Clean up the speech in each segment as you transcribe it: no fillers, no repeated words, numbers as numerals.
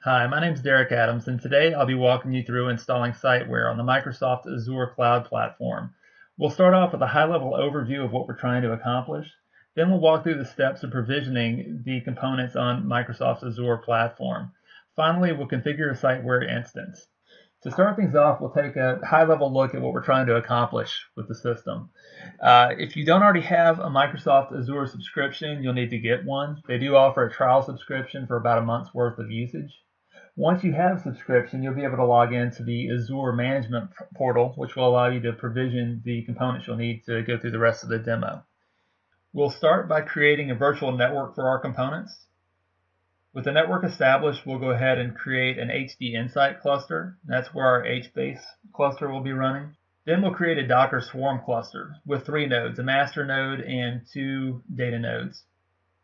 Hi, my name is Derek Adams, and today I'll be walking you through installing SiteWhere on the Microsoft Azure Cloud platform. We'll start off with a high-level overview of what we're trying to accomplish. Then we'll walk through the steps of provisioning the components on Microsoft Azure platform. Finally, we'll configure a SiteWhere instance. To start things off, we'll take a high-level look at what we're trying to accomplish with the system. If you don't already have a Microsoft Azure subscription, you'll need to get one. They do offer a trial subscription for about a month's worth of usage. Once you have a subscription, you'll be able to log into the Azure Management Portal, which will allow you to provision the components you'll need to go through the rest of the demo. We'll start by creating a virtual network for our components. With the network established, we'll go ahead and create an HDInsight cluster. That's where our HBase cluster will be running. Then we'll create a Docker Swarm cluster with 3 nodes, a master node and 2 data nodes.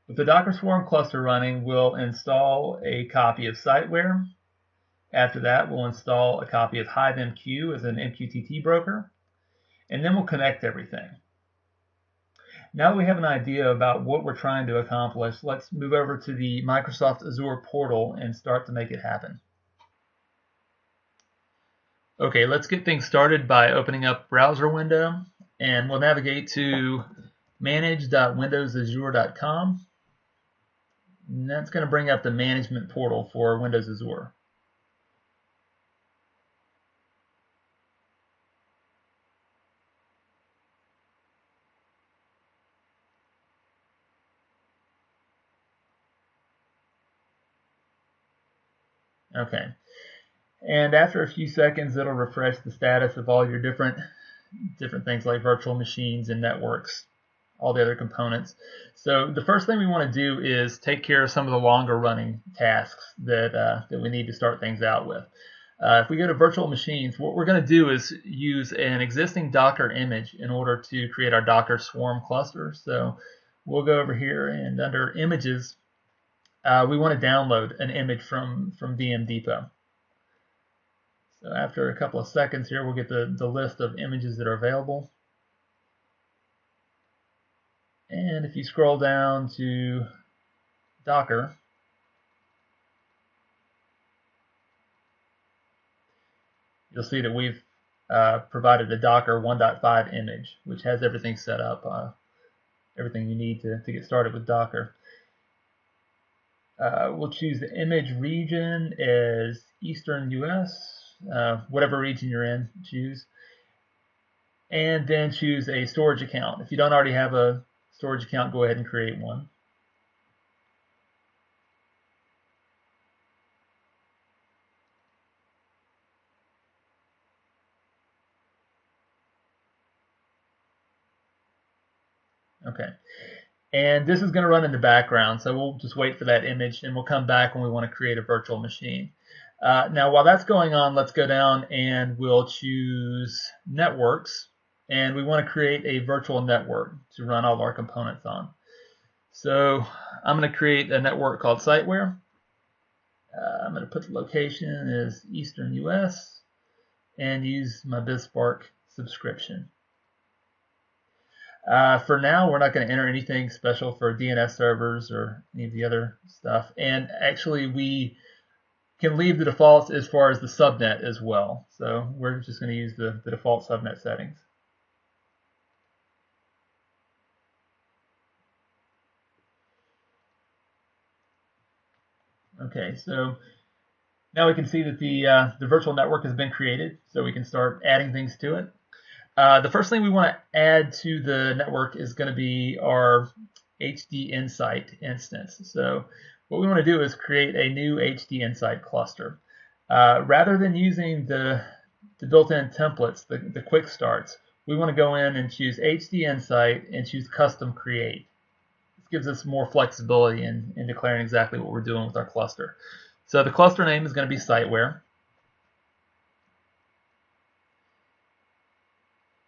With the Docker Swarm cluster running, we'll install a copy of SiteWhere. After that, we'll install a copy of HiveMQ as an MQTT broker, and then we'll connect everything. Now that we have an idea about what we're trying to accomplish, let's move over to the Microsoft Azure portal and start to make it happen. Okay, let's get things started by opening up browser window, and we'll navigate to manage.windowsazure.com. And that's going to bring up the management portal for Windows Azure. Okay, and after a few seconds, it'll refresh the status of all your different things like virtual machines and networks, all the other components. So the first thing we want to do is take care of some of the longer running tasks that we need to start things out with. If we go to virtual machines, what we're going to do is use an existing Docker image in order to create our Docker Swarm cluster. So we'll go over here, and under images, we want to download an image from VM Depot. So after a couple of seconds here, we'll get the list of images that are available. And if you scroll down to Docker, you'll see that we've provided a Docker 1.5 image, which has everything set up, everything you need to get started with Docker. We'll choose the image region as Eastern US, whatever region you're in, choose. And then choose a storage account. If you don't already have a storage account, go ahead and create one. Okay. And this is going to run in the background, so we'll just wait for that image, and we'll come back when we want to create a virtual machine. Now, while that's going on, let's go down and we'll choose Networks, and we want to create a virtual network to run all of our components on. So I'm going to create a network called SiteWhere. I'm going to put the location as Eastern US and use my BizSpark subscription. For now, we're not going to enter anything special for DNS servers or any of the other stuff. And actually, we can leave the defaults as far as the subnet as well. So we're just going to use the default subnet settings. Okay, so now we can see that the virtual network has been created, so we can start adding things to it. The first thing we want to add to the network is going to be our HDInsight instance. So what we want to do is create a new HDInsight cluster. Rather than using the built-in templates, the quick starts, we want to go in and choose HDInsight and choose Custom Create. This gives us more flexibility in declaring exactly what we're doing with our cluster. So the cluster name is going to be SiteWhere.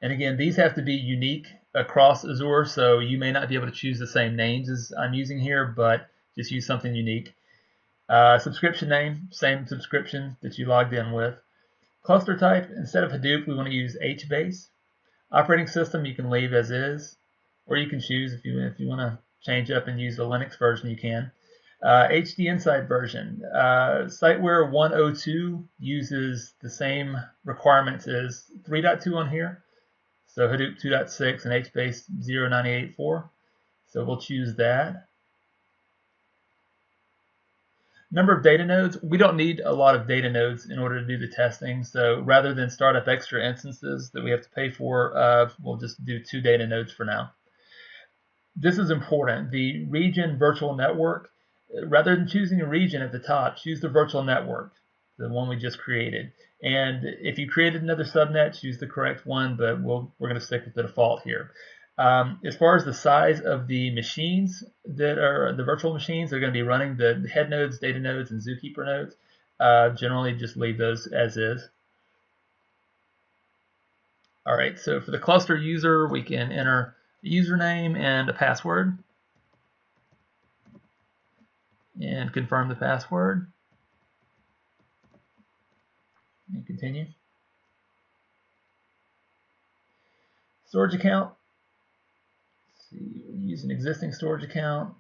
And again, these have to be unique across Azure, so you may not be able to choose the same names as I'm using here, but just use something unique. Subscription name, same subscription that you logged in with. Cluster type, instead of Hadoop, we want to use HBase. Operating system, you can leave as is, or you can choose if you want to change up and use the Linux version, you can. HDInsight version. SiteWhere 102 uses the same requirements as 3.2 on here. So Hadoop 2.6 and HBase 0984. So we'll choose that. Number of data nodes. We don't need a lot of data nodes in order to do the testing. So rather than start up extra instances that we have to pay for, we'll just do 2 data nodes for now. This is important. The region virtual network, rather than choosing a region at the top, choose the virtual network, the one we just created. And if you created another subnet, choose the correct one, but we're going to stick with the default here. As far as the size of the machines that are the virtual machines, they're going to be running the head nodes, data nodes, and zookeeper nodes. Generally, just leave those as is. All right, so for the cluster user, we can enter a username and a password and confirm the password and continue. Storage account. Let's see, we'll use an existing storage account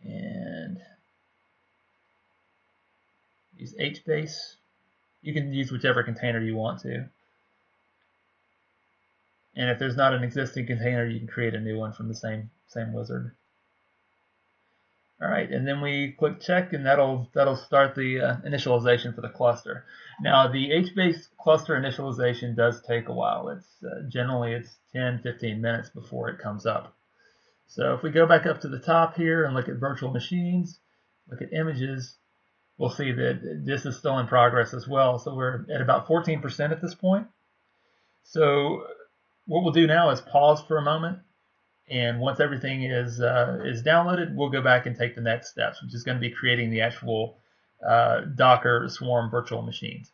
and use HBase. You can use whichever container you want to. And if there's not an existing container, you can create a new one from the same wizard. All right, and then we click check, and that'll start the initialization for the cluster. Now, the HBase cluster initialization does take a while. It's generally 10-15 minutes before it comes up. So if we go back up to the top here and look at virtual machines, look at images, we'll see that this is still in progress as well. So we're at about 14% at this point. So what we'll do now is pause for a moment, and once everything is downloaded, we'll go back and take the next steps, which is going to be creating the actual Docker Swarm virtual machines.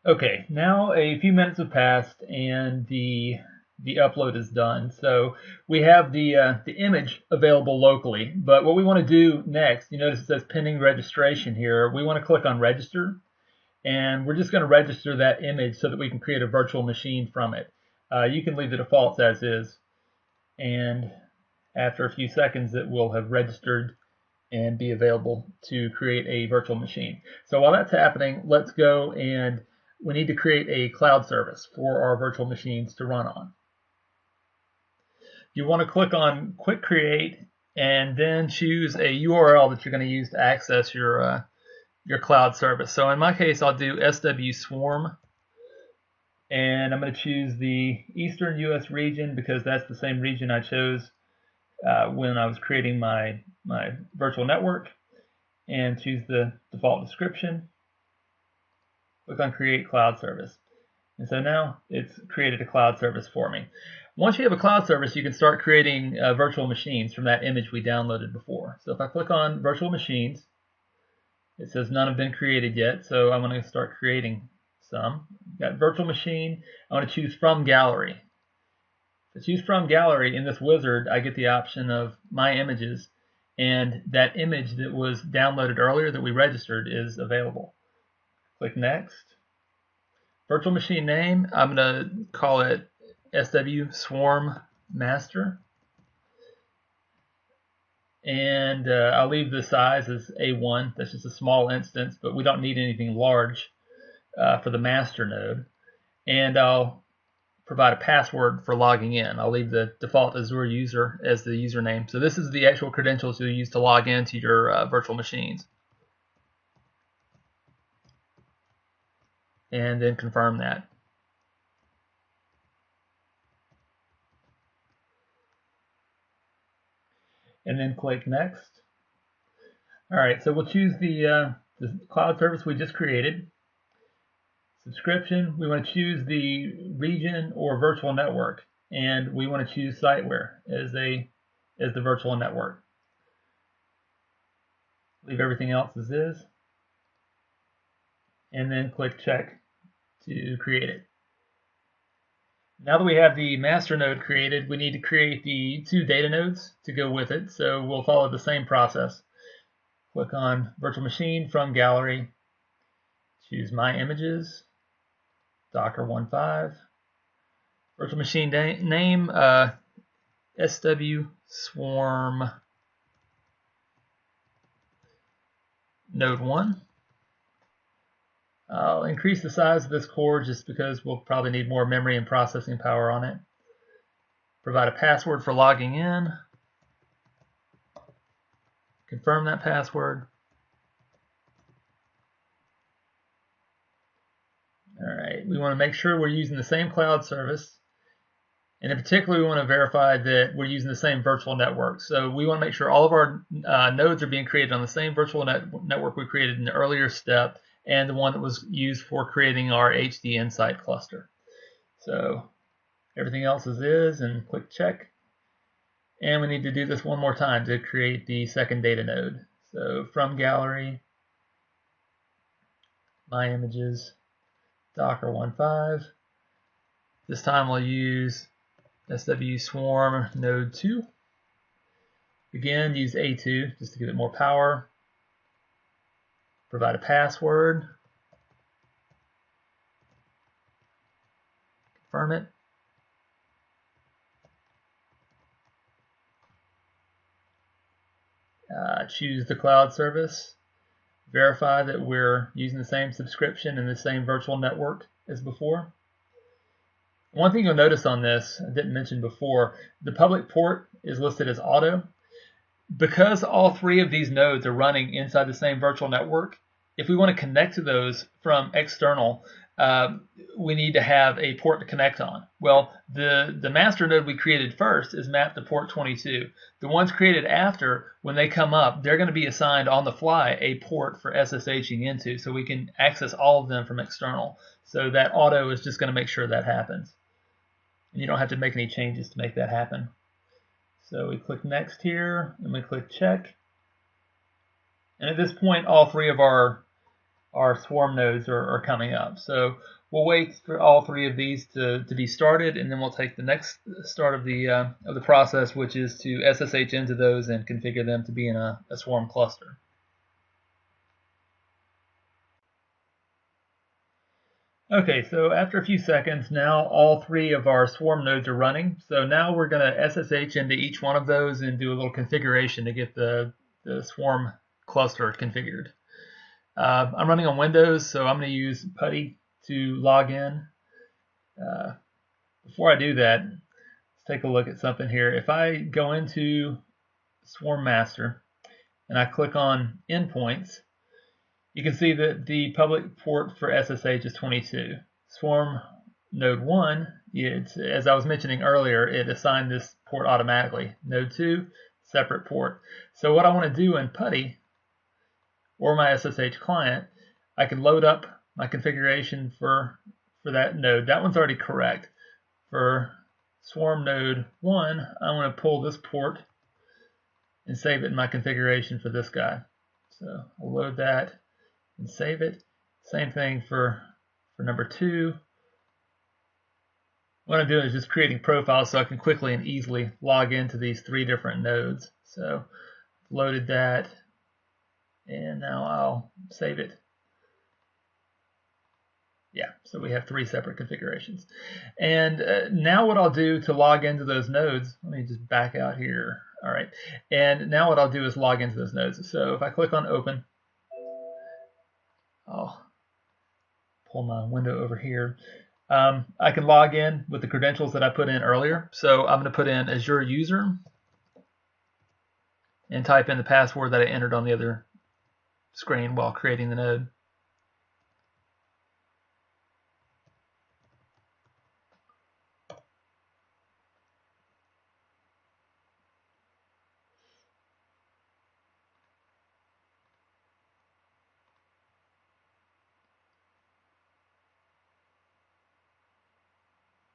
Okay, now a few minutes have passed, and the upload is done. So we have the image available locally, but what we want to do next, you notice it says pending registration here. We want to click on register. And we're just going to register that image so that we can create a virtual machine from it. You can leave the defaults as is, and after a few seconds it will have registered and be available to create a virtual machine. So while that's happening, let's go, and we need to create a cloud service for our virtual machines to run on. You want to click on Quick Create and then choose a URL that you're going to use to access your cloud service. So in my case, I'll do SW Swarm, and I'm going to choose the Eastern US region because that's the same region I chose when I was creating my virtual network, and choose the default description. Click on Create Cloud Service. And so now it's created a cloud service for me. Once you have a cloud service, you can start creating virtual machines from that image we downloaded before. So if I click on Virtual Machines, it says none have been created yet, so I'm going to start creating some. Got virtual machine. I want to choose from gallery. To choose from gallery in this wizard, I get the option of my images, and that image that was downloaded earlier that we registered is available. Click next. Virtual machine name, I'm going to call it SW Swarm Master. And I'll leave the size as A1. That's just a small instance, but we don't need anything large for the master node. And I'll provide a password for logging in. I'll leave the default Azure user as the username. So this is the actual credentials you'll use to log into your virtual machines. And then confirm that. And then click next. All right, so we'll choose the cloud service we just created. Subscription, we want to choose the region or virtual network, and we want to choose SiteWhere as the virtual network. Leave everything else as is, and then click check to create it. Now that we have the master node created, we need to create the 2 data nodes to go with it. So we'll follow the same process. Click on virtual machine from gallery, choose my images, Docker 1.5, virtual machine name, SW Swarm Node 1. I'll increase the size of this core just because we'll probably need more memory and processing power on it. Provide a password for logging in. Confirm that password. All right, we want to make sure we're using the same cloud service. And in particular, we want to verify that we're using the same virtual network. So we want to make sure all of our nodes are being created on the same virtual network we created in the earlier step and the one that was used for creating our HDInsight cluster. So everything else is, and click check. And we need to do this one more time to create the second data node. So from gallery, my images, Docker 1.5. This time we'll use SW Swarm Node 2. Again, use A2 just to give it more power. Provide a password. Confirm it. Choose the cloud service. Verify that we're using the same subscription and the same virtual network as before. One thing you'll notice on this, I didn't mention before, the public port is listed as auto. Because all three of these nodes are running inside the same virtual network, if we want to connect to those from external, we need to have a port to connect on. Well, the master node we created first is mapped to port 22. The ones created after, when they come up, they're going to be assigned on the fly a port for SSHing into, so we can access all of them from external. So that auto is just going to make sure that happens. And you don't have to make any changes to make that happen. So we click next here, and we click check. And at this point, all three of our swarm nodes are coming up. So we'll wait for all three of these to be started, and then we'll take the next start of the process, which is to SSH into those and configure them to be in a swarm cluster. Okay, so after a few seconds, now all three of our swarm nodes are running. So now we're going to SSH into each one of those and do a little configuration to get the swarm cluster configured. I'm running on Windows, so I'm going to use PuTTY to log in. Before I do that, let's take a look at something here. If I go into Swarm Master and I click on Endpoints, you can see that the public port for SSH is 22. Swarm Node 1, as I was mentioning earlier, it assigned this port automatically. Node 2, separate port. So what I want to do in PuTTY, or my SSH client, I can load up my configuration for that node. That one's already correct. For Swarm Node 1, I want to pull this port and save it in my configuration for this guy. So I'll load that and save it. Same thing for number 2. What I'm doing is just creating profiles so I can quickly and easily log into these 3 different nodes. So loaded that, and now I'll save it. Yeah, so we have 3 separate configurations. And now what I'll do to log into those nodes, let me just back out here. All right, and now what I'll do is log into those nodes. So if I click on Open, I'll pull my window over here. I can log in with the credentials that I put in earlier. So I'm going to put in Azure User and type in the password that I entered on the other screen while creating the node.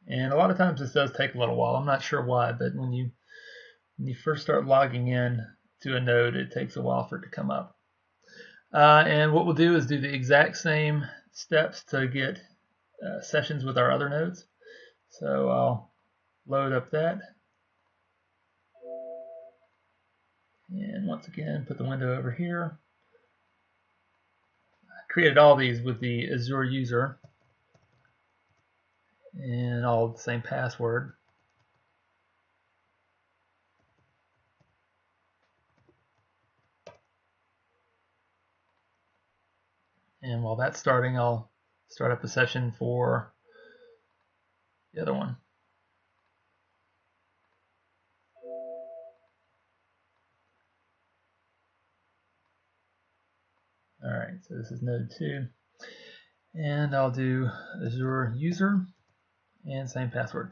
And a lot of times this does take a little while. I'm not sure why, but when you first start logging in to a node, it takes a while for it to come up. And what we'll do is do the exact same steps to get sessions with our other nodes. So I'll load up that. And once again, put the window over here. I created all these with the Azure User. and all the same password. And while that's starting, I'll start up a session for the other one. All right, so this is node 2. And I'll do Azure user and same password.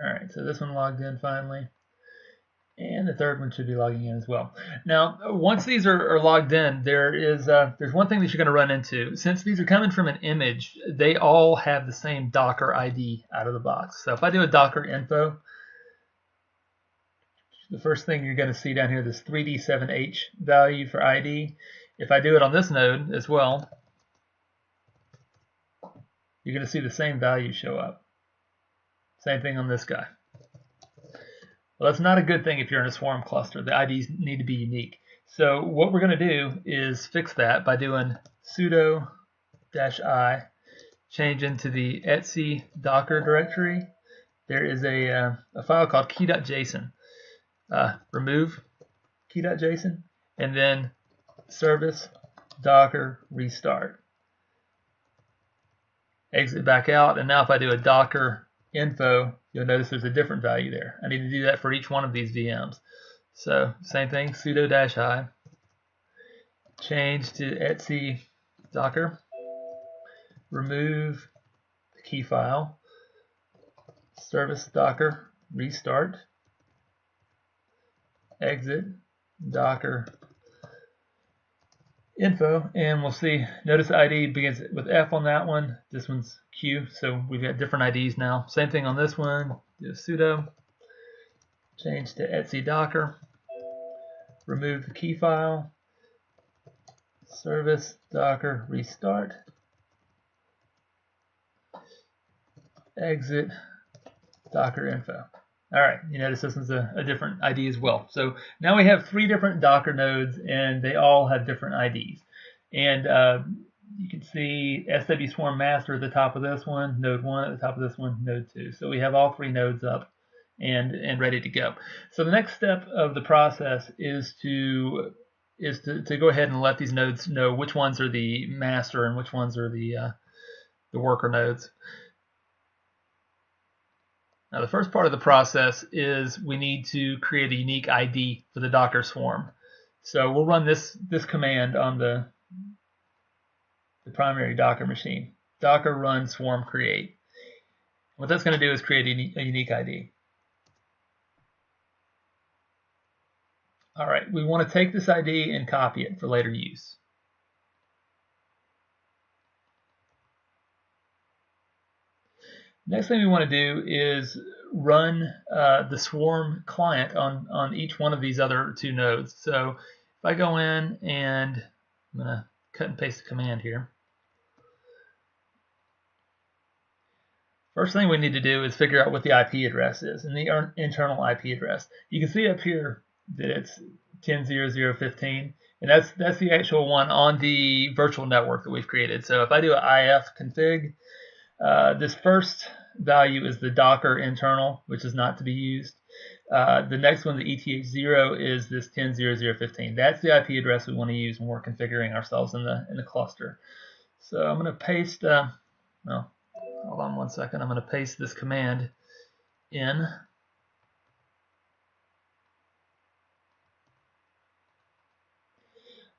All right, so this one logged in finally. And the third one should be logging in as well. Now, once these are logged in, there's one thing that you're going to run into. Since these are coming from an image, they all have the same Docker ID out of the box. So if I do a Docker info, the first thing you're going to see down here, this 3D7H value for ID. If I do it on this node as well, you're going to see the same value show up. Same thing on this guy. Well, that's not a good thing if you're in a swarm cluster. The IDs need to be unique. So what we're going to do is fix that by doing sudo -i, change into the etc docker directory. There is a file called key.json. Remove key.json, and then service docker restart. Exit back out, and now if I do a docker info, you'll notice there's a different value there. I need to do that for each one of these VMs. So same thing, sudo -i, change to etc docker, remove the key file, service docker restart, exit docker info, and we'll see, notice the ID begins with F on that one, this one's Q, so we've got different IDs now. Same thing on this one, do a sudo, change to etc docker, remove the key file, service docker restart, exit docker info. All right, you notice this is a different ID as well. So now we have 3 different Docker nodes, and they all have different IDs. And you can see SW Swarm Master at the top of this one, node 1 at the top of this one, node 2. So we have all 3 nodes up and ready to go. So the next step of the process is to go ahead and let these nodes know which ones are the master and which ones are the worker nodes. Now the first part of the process is we need to create a unique ID for the Docker swarm. So we'll run this command on the primary Docker machine. Docker run swarm create. What that's going to do is create a unique ID. All right, we want to take this ID and copy it for later use. Next thing we want to do is run the swarm client on each one of these other 2 nodes. So if I go in and I'm going to cut and paste the command here. First thing we need to do is figure out what the IP address is and the internal IP address. You can see up here that it's 10.0.0.15, and that's the actual one on the virtual network that we've created. So if I do an if config, this first value is the Docker internal, which is not to be used. The next one, the ETH0, is this 10.0.0.15. That's the IP address we want to use when we're configuring ourselves in the cluster. So I'm going to paste, well, hold on one second. I'm going to paste this command in.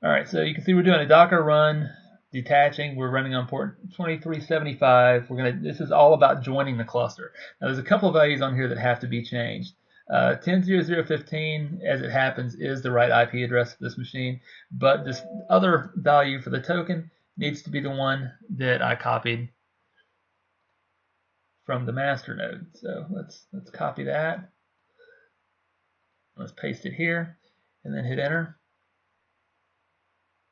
All right, so you can see we're doing a Docker run, detaching. We're running on port 2375. This is all about joining the cluster. Now there's a couple of values on here that have to be changed. 10.0.0.15, as it happens, is the right IP address of this machine, but this other value for the token needs to be the one that I copied from the master node. So let's copy that. Let's paste it here, and then hit enter.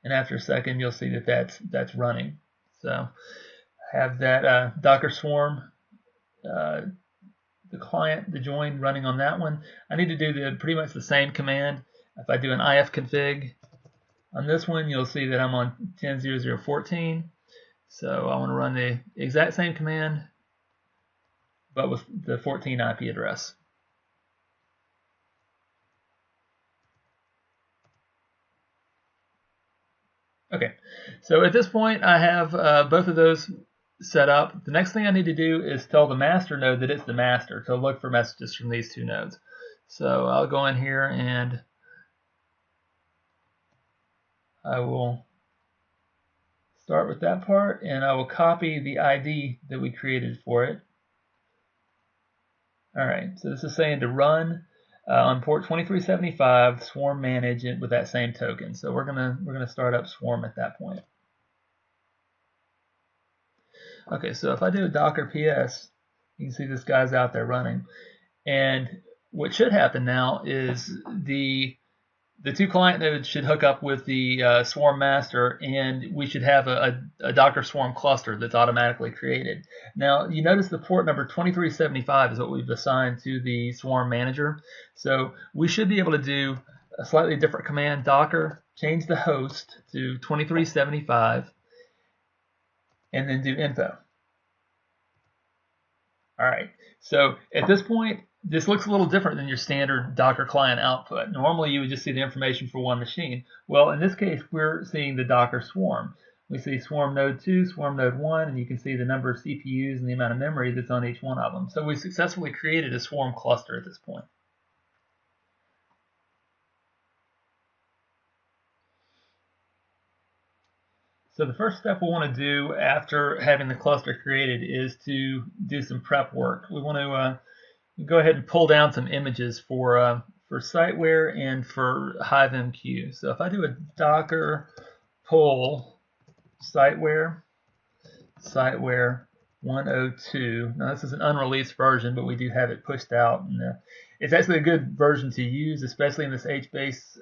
And after a second, you'll see that that's running. So have that Docker swarm, the the client, the join running on that one, I need to do pretty much the same command. If I do an ifconfig on this one, you'll see that I'm on 10.0.0.14. So I want to run the exact same command, but with the 14 IP address. Okay, so at this point I have both of those set up. The next thing I need to do is tell the master node that it's the master to look for messages from these two nodes. So I'll go in here and I will start with that part, and I will copy the ID that we created for it. All right, so this is saying to run on port 2375 swarm manage it with that same token. So we're gonna start up swarm at that point. Okay, so if I do a docker ps, you can see this guy's out there running, and what should happen now is the two client nodes should hook up with the swarm master, and we should have a Docker swarm cluster that's automatically created. Now, you notice the port number 2375 is what we've assigned to the swarm manager. So we should be able to do a slightly different command, docker, change the host to 2375, and then do info. All right, so at this point, this looks a little different than your standard Docker client output. Normally, you would just see the information for one machine. Well, in this case, we're seeing the Docker swarm. We see swarm node 2, swarm node 1, and you can see the number of CPUs and the amount of memory that's on each one of them. So we successfully created a swarm cluster at this point. So the first step we'll want to do after having the cluster created is to do some prep work. We want to go ahead and pull down some images for SiteWhere and for HiveMQ. So if I do a docker pull SiteWhere 102. Now this is an unreleased version, but we do have it pushed out, and it's actually a good version to use, especially in this HBase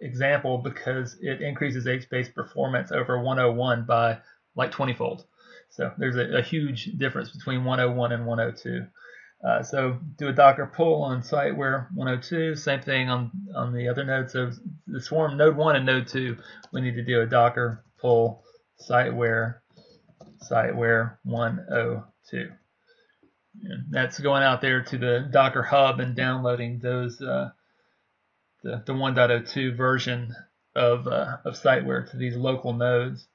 example, because it increases HBase performance over 101 by like 20-fold. So there's a huge difference between 101 and 102. So do a docker pull on SiteWhere 102. Same thing on the other nodes. So the swarm node 1 and node 2, we need to do a docker pull SiteWhere 102. And that's going out there to the Docker Hub and downloading those the 1.02 version of SiteWhere to these local nodes.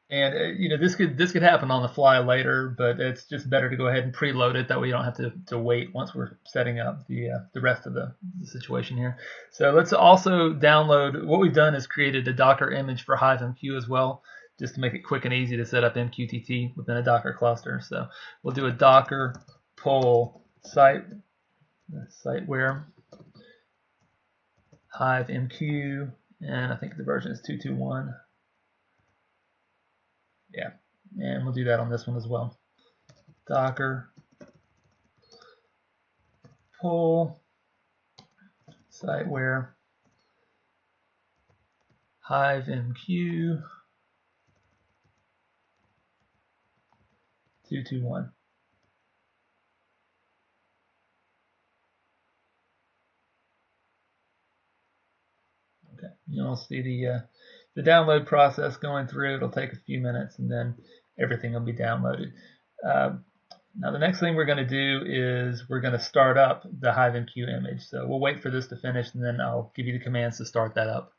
And this could happen on the fly later, but it's just better to go ahead and preload it. That way you don't have to wait once we're setting up the rest of the situation here. So let's also download. What we've done is created a Docker image for HiveMQ as well, just to make it quick and easy to set up MQTT within a Docker cluster. So we'll do a docker pull SiteWhere HiveMQ, and I think the version is 221. Yeah, and we'll do that on this one as well. Docker pull SiteWhere HiveMQ 221. Okay, you'll see the download process going through. It'll take a few minutes, and then everything will be downloaded. Now the next thing we're going to do is we're going to start up the HiveMQ image. So we'll wait for this to finish, and then I'll give you the commands to start that up.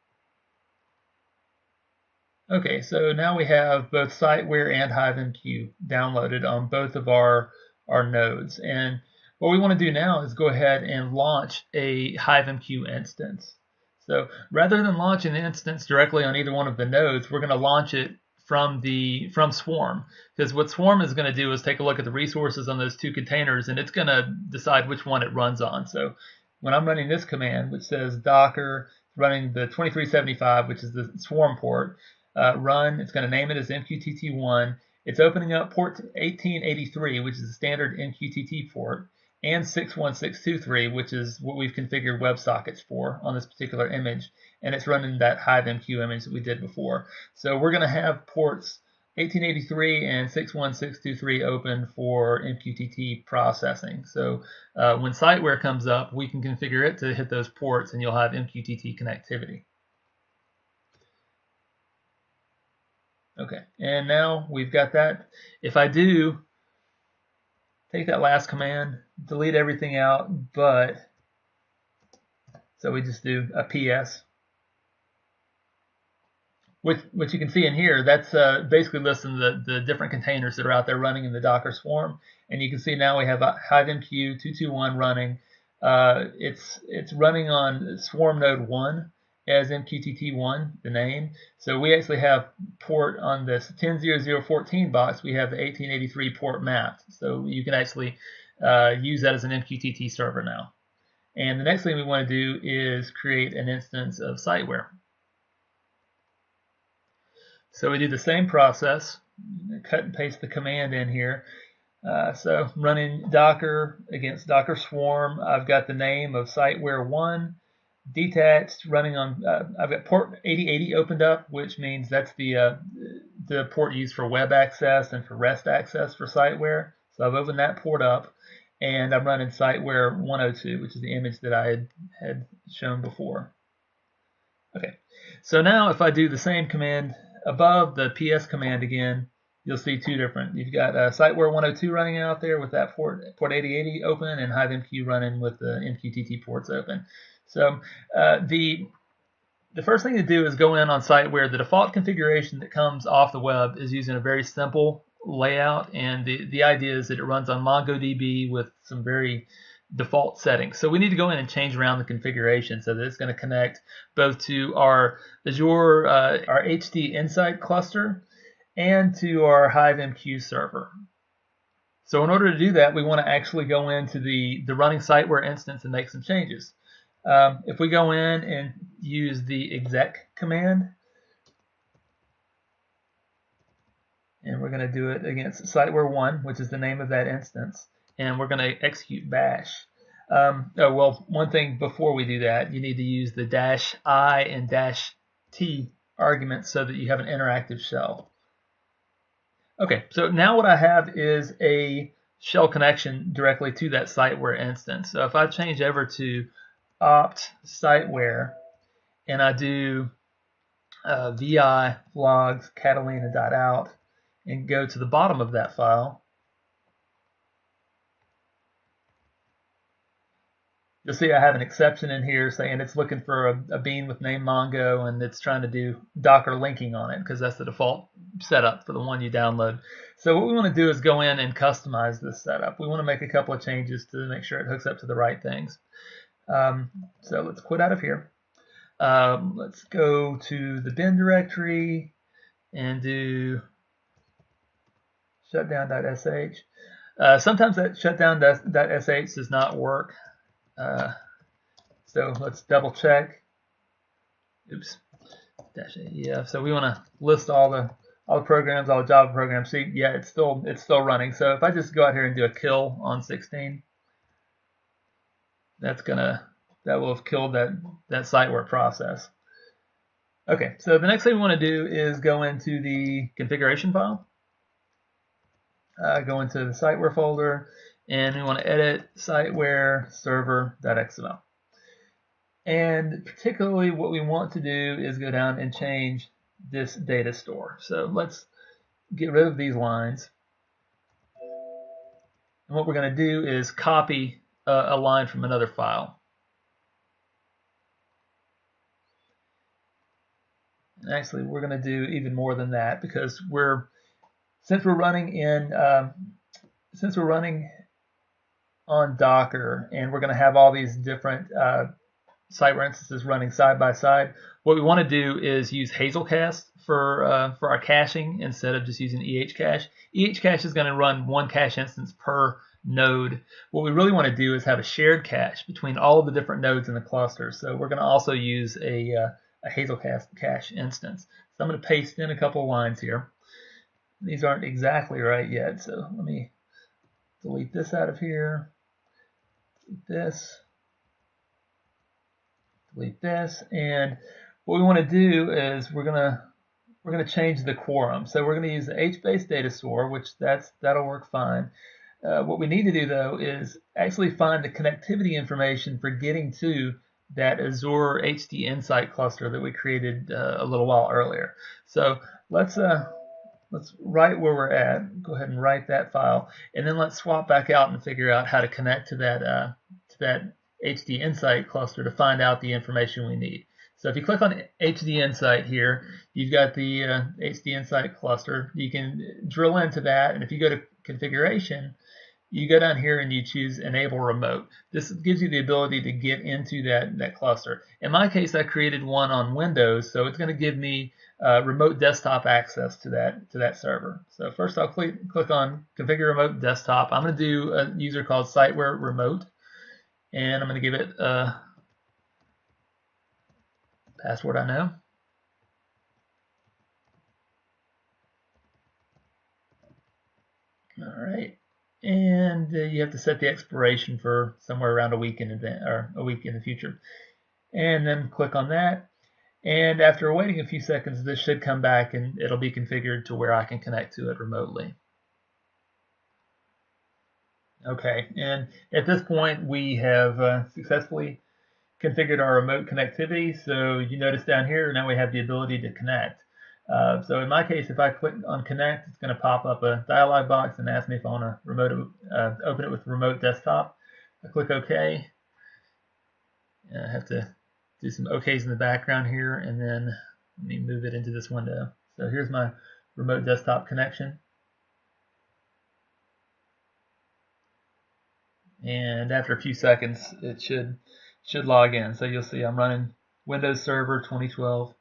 Okay, so now we have both SiteWhere and HiveMQ downloaded on both of our nodes. And what we want to do now is go ahead and launch a HiveMQ instance. So rather than launching the instance directly on either one of the nodes, we're going to launch it from Swarm. Because what Swarm is going to do is take a look at the resources on those two containers, and it's going to decide which one it runs on. So when I'm running this command, which says docker running the 2375, which is the Swarm port, run, it's going to name it as MQTT1. It's opening up port 1883, which is the standard MQTT port, and 61623, which is what we've configured WebSockets for on this particular image, and it's running that HiveMQ image that we did before. So we're going to have ports 1883 and 61623 open for MQTT processing. So when SiteWhere comes up, we can configure it to hit those ports and you'll have MQTT connectivity. Okay, and now we've got that. If I do take that last command, delete everything out, so we just do a PS. Which you can see in here, that's basically listing the different containers that are out there running in the Docker swarm. And you can see now we have HiveMQ 221 running. It's running on swarm node 1 as MQTT1, the name. So we actually have port on this 10.0.0.14 box, we have the 1883 port mapped. So you can actually use that as an MQTT server now. And the next thing we want to do is create an instance of SiteWhere. So we do the same process, cut and paste the command in here. So running Docker against Docker Swarm, I've got the name of SiteWhere 1, detached, running on, I've got port 8080 opened up, which means that's the port used for web access and for REST access for SiteWhere. So I've opened that port up, and I'm running SiteWhere 102, which is the image that I had shown before. Okay, so now if I do the same command above the PS command again, you'll see two different. You've got SiteWhere 102 running out there with that port 8080 open, and HiveMQ running with the MQTT ports open. So the first thing to do is go in on SiteWhere. The default configuration that comes off the web is using a very simple layout, and the idea is that it runs on MongoDB with some very default settings. So we need to go in and change around the configuration so that it's going to connect both to our Azure, our HDInsight cluster, and to our HiveMQ server. So in order to do that, we want to actually go into the running SiteWhere instance and make some changes. If we go in and use the exec command, and we're going to do it against SiteWhere 1, which is the name of that instance, and we're going to execute bash. Well, one thing before we do that, you need to use the -I and -T arguments so that you have an interactive shell. Okay, so now what I have is a shell connection directly to that SiteWhere instance. So if I change over to opt SiteWhere and I do vi logs catalina.out and go to the bottom of that file, you'll see I have an exception in here saying it's looking for a bean with name Mongo, and it's trying to do Docker linking on it because that's the default setup for the one you download. So what we want to do is go in and customize this setup. We want to make a couple of changes to make sure it hooks up to the right things. So let's quit out of here. Let's go to the bin directory and do shutdown.sh. Sometimes that shutdown.sh does not work. So let's double check. Oops. Yeah. So we want to list all the programs, all the Java programs. See, yeah, it's still running. So if I just go out here and do a kill on 16, that will have killed that SiteWhere process. Okay. So the next thing we want to do is go into the configuration file. Go into the SiteWhere folder, and we want to edit SiteWhere server.xml. And particularly what we want to do is go down and change this data store. So let's get rid of these lines. And what we're going to do is copy a line from another file. And actually, we're going to do even more than that, because since we're running on Docker, and we're going to have all these different SiteWhere instances running side by side, what we want to do is use Hazelcast for our caching instead of just using EHCache. EHCache is going to run one cache instance per node. What we really want to do is have a shared cache between all of the different nodes in the cluster. So we're going to also use a Hazelcast cache instance. So I'm going to paste in a couple of lines here. These aren't exactly right yet, so let me delete this out of here, delete this, and what we want to do is we're going to we're going to change the quorum. So we're going to use the HBase data store, which that'll work fine. What we need to do though is actually find the connectivity information for getting to that Azure HDInsight cluster that we created a little while earlier. So let's write where we're at. Go ahead and write that file, and then let's swap back out and figure out how to connect to that HDInsight cluster to find out the information we need. So if you click on HDInsight here, you've got the HDInsight cluster. You can drill into that, and if you go to configuration, you go down here and you choose enable remote. This gives you the ability to get into that cluster. In my case, I created one on Windows, so it's going to give me remote desktop access to that server. So first I'll click on configure remote desktop. I'm going to do a user called SiteWhere Remote, and I'm going to give it a password I know. All right. And you have to set the expiration for somewhere around a week in advance, or a week in the future. And then click on that. And after waiting a few seconds, this should come back and it'll be configured to where I can connect to it remotely. Okay, and at this point we have successfully configured our remote connectivity. So you notice down here now we have the ability to connect. So in my case, if I click on connect, it's going to pop up a dialog box and ask me if I want to open it with remote desktop. I click OK. And I have to do some OKs in the background here, and then let me move it into this window. So here's my remote desktop connection. And after a few seconds, it should log in. So you'll see I'm running Windows Server 2012.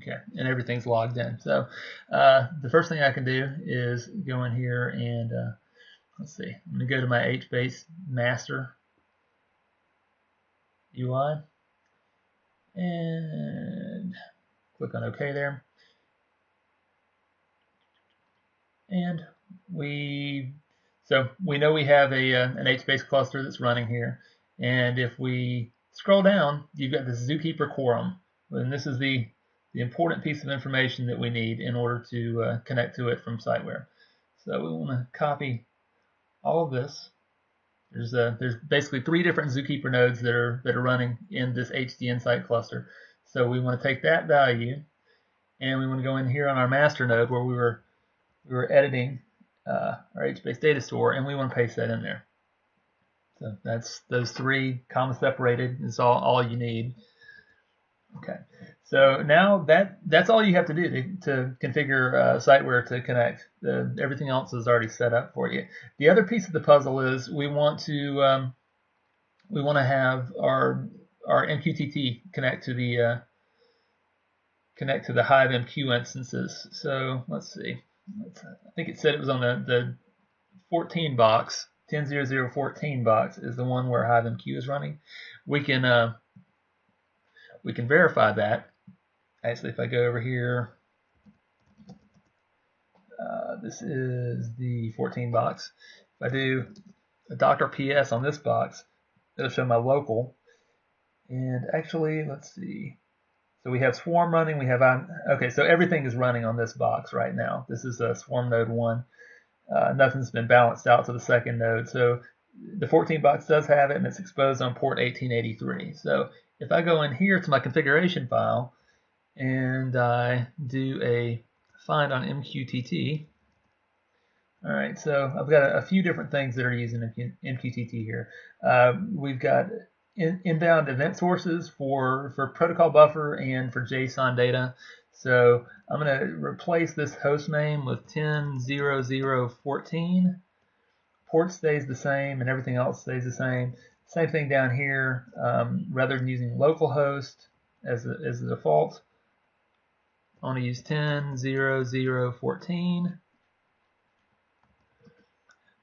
Okay, and everything's logged in. So the first thing I can do is go in here and let's see. I'm going to go to my HBase master UI and click on OK there. And we know we have an HBase cluster that's running here. And if we scroll down, you've got the Zookeeper quorum, and this is the important piece of information that we need in order to connect to it from SiteWhere. So we want to copy all of this. There's basically 3 different Zookeeper nodes that are running in this HDInsight cluster. So we want to take that value, and we want to go in here on our master node where we were editing our HBase data store, and we want to paste that in there. So that's those 3 comma separated is all you need. Okay. So now that's all you have to do to configure SiteWhere to connect. Everything else is already set up for you. The other piece of the puzzle is we want to have our MQTT connect to the HiveMQ instances. So let's see. I think it said it was on the 14 box. 10.0.0.14 box is the one where HiveMQ is running. We can verify that. Actually, if I go over here, this is the 14 box. If I do a $PS on this box, it'll show my local. And actually, let's see. So we have Swarm running. We have okay. So everything is running on this box right now. This is a Swarm node 1. Nothing's been balanced out to the second node. So the 14 box does have it, and it's exposed on port 1883. So if I go in here to my configuration file and I do a find on MQTT, all right, so I've got a few different things that are using MQTT here. We've got inbound event sources for protocol buffer and for JSON data. So I'm going to replace this host name with 10.0.0.14. Port stays the same and everything else stays the same. Same thing down here. Rather than using localhost as the default, I want to use 10.0.0.14.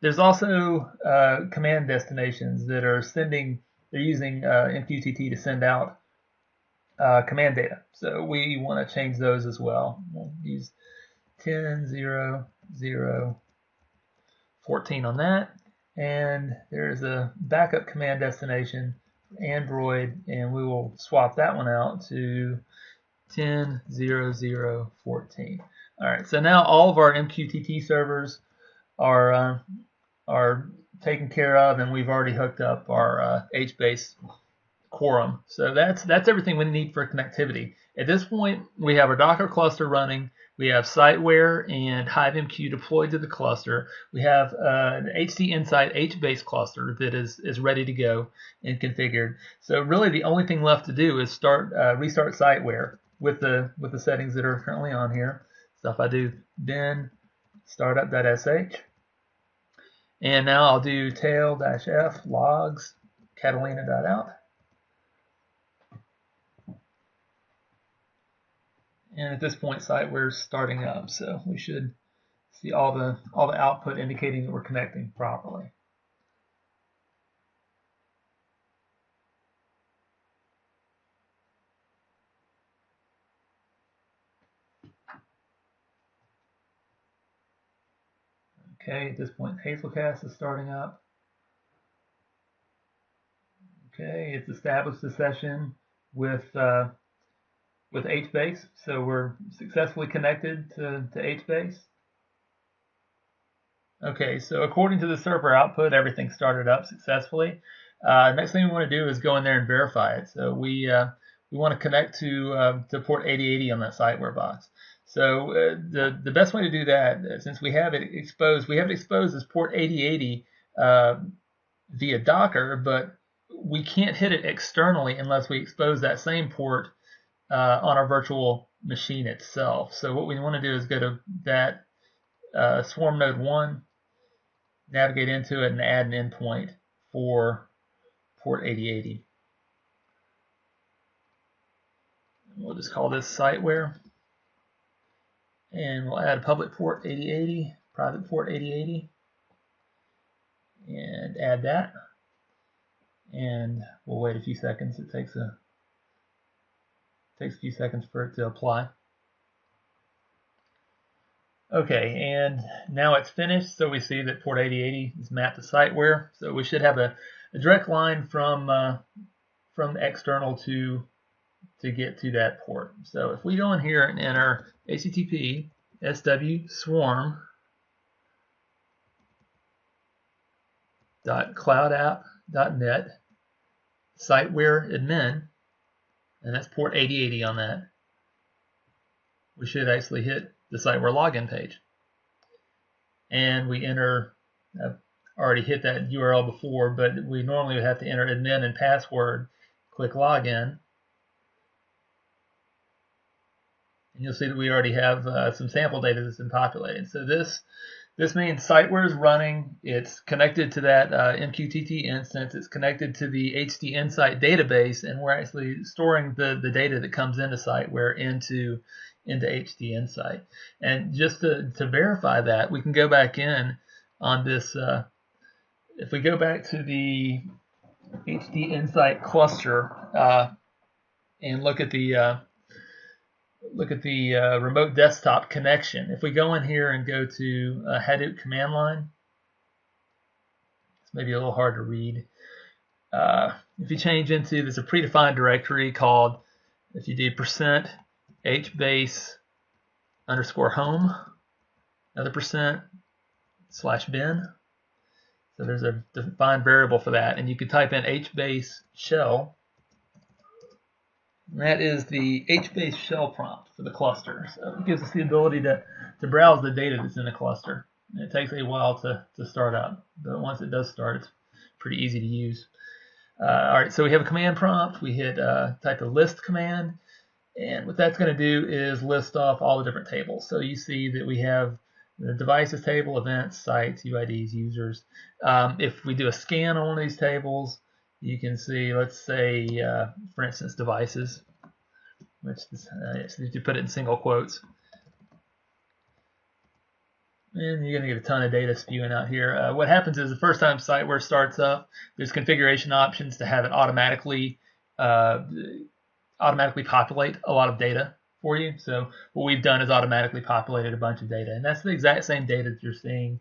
There's also command destinations that are using MQTT to send out command data. So we want to change those as well. We'll use 10.0.0.14 on that. And there's a backup command destination Android, and we will swap that one out to 10.00.14. All right, so now all of our MQTT servers are taken care of, and we've already hooked up our HBase quorum. So that's everything we need for connectivity. At this point, we have our Docker cluster running. We have SiteWhere and HiveMQ deployed to the cluster. We have an HDInsight HBase cluster that is ready to go and configured. So really, the only thing left to do is restart SiteWhere with the settings that are currently on here. So if I do bin startup.sh, and now I'll do tail-f logs catalina.out. And at this point, SiteWhere is starting up, so we should see all the output indicating that we're connecting properly. Okay, at this point, Hazelcast is starting up. Okay, it's established a session with HBase, so we're successfully connected to HBase. Okay, so according to the server output, everything started up successfully. Next thing we want to do is go in there and verify it. So we want to connect to port 8080 on that SiteWhere box. So the best way to do that, since we have it exposed as port 8080 via Docker, but we can't hit it externally unless we expose that same port on our virtual machine itself. So what we want to do is go to that swarm node 1, navigate into it, and add an endpoint for port 8080. We'll just call this SiteWhere, and we'll add a public port 8080, private port 8080, and add that. And we'll wait a few seconds. It takes a few seconds for it to apply. Okay, and now it's finished, so we see that port 8080 is mapped to SiteWhere. So we should have a direct line from external to get to that port. So if we go in here and enter http swswarm.cloudapp.net SiteWhere admin, and that's port 8080 on that, we should actually hit the SiteWhere login page. And we enter, I've already hit that URL before, but we normally would have to enter admin and password, click login. And you'll see that we already have some sample data that's been populated. So this means SiteWhere is running, it's connected to that MQTT instance, it's connected to the HDInsight database, and we're actually storing the data that comes into SiteWhere into HDInsight. And just to verify that, we can go back in on this, if we go back to the HDInsight cluster and look at the remote desktop connection. If we go in here and go to Hadoop command line, it's maybe a little hard to read. If you change into, there's a predefined directory called, if you do %hbase_home, another %/bin. So there's a defined variable for that, and you can type in hbase shell. And that is the HBase shell prompt for the cluster. So it gives us the ability to browse the data that's in the cluster. And it takes a while to start up, but once it does start, it's pretty easy to use. All right, so we have a command prompt. We hit type a list command, and what that's going to do is list off all the different tables. So you see that we have the devices table, events, sites, UIDs, users. If we do a scan on one of these tables, you can see, let's say, for instance, devices, which you put it in single quotes. And you're going to get a ton of data spewing out here. What happens is the first time SiteWhere starts up, there's configuration options to have it automatically populate a lot of data for you. So what we've done is automatically populated a bunch of data, and that's the exact same data that you're seeing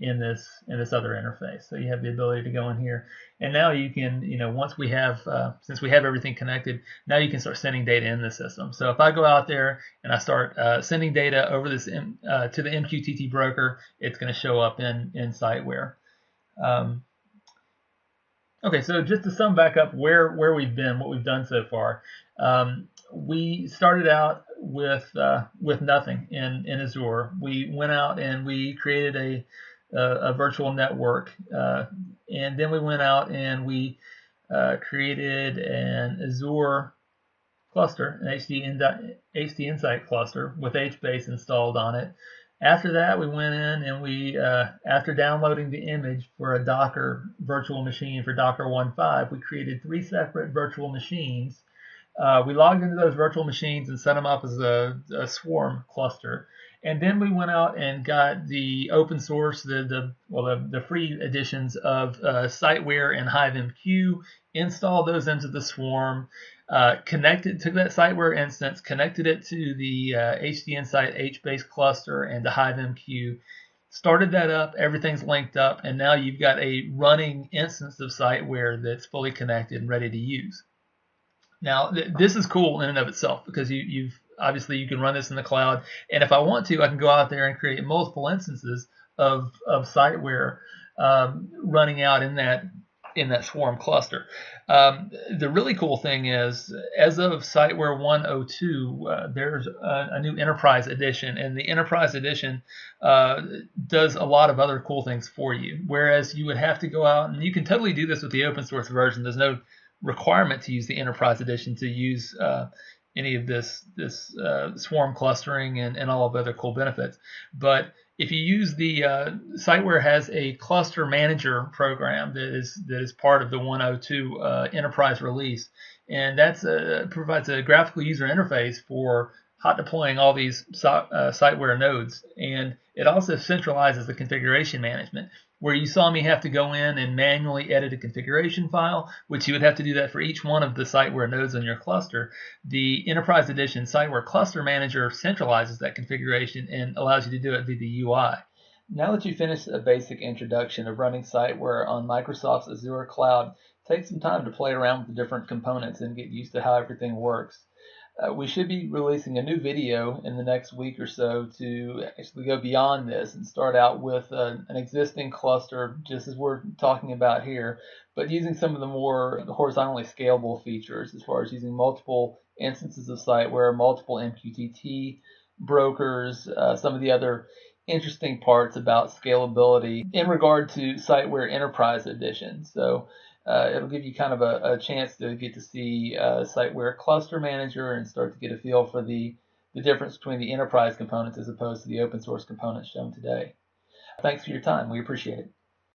in this other interface. So you have the ability to go in here, and now you can, once we have since we have everything connected, now you can start sending data in the system. So if I go out there and I start sending data over this to the MQTT broker, it's going to show up in SiteWhere. Okay, so just to sum back up where we've been, what we've done so far. We started out with nothing in Azure. We went out and we created a virtual network, and then we went out and we created an Azure cluster, an HDInsight cluster with HBase installed on it. After that, we went in and we, after downloading the image for a Docker virtual machine for Docker 1.5, we created 3 separate virtual machines. We logged into those virtual machines and set them up as a swarm cluster. And then we went out and got the open source, the free editions of SiteWhere and HiveMQ, installed those into the swarm, took that SiteWhere instance, connected it to the HDInsight HBase cluster and the HiveMQ, started that up, everything's linked up, and now you've got a running instance of SiteWhere that's fully connected and ready to use. Now, this is cool in and of itself because you've obviously you can run this in the cloud, and if I want to, I can go out there and create multiple instances of SiteWhere running out in that swarm cluster. The really cool thing is, as of SiteWhere 1.02, there's a new Enterprise Edition, and the Enterprise Edition does a lot of other cool things for you. Whereas you would have to go out, and you can totally do this with the open source version. There's no requirement to use the Enterprise Edition to use any of this swarm clustering and all of the other cool benefits. But if you use the SiteWhere has a cluster manager program that is part of the 1.02 enterprise release, and that's provides a graphical user interface for hot deploying all these SiteWhere nodes, and it also centralizes the configuration management. Where you saw me have to go in and manually edit a configuration file, which you would have to do that for each one of the SiteWhere nodes on your cluster, the Enterprise Edition SiteWhere Cluster Manager centralizes that configuration and allows you to do it via the UI. Now that you've finished a basic introduction of running SiteWhere on Microsoft's Azure Cloud, take some time to play around with the different components and get used to how everything works. We should be releasing a new video in the next week or so to actually go beyond this and start out with an existing cluster, just as we're talking about here, but using some of the more horizontally scalable features as far as using multiple instances of SiteWhere, multiple MQTT brokers, some of the other interesting parts about scalability in regard to SiteWhere Enterprise Edition. So it'll give you kind of a chance to get to see SiteWhere Cluster Manager and start to get a feel for the difference between the enterprise components as opposed to the open source components shown today. Thanks for your time. We appreciate it.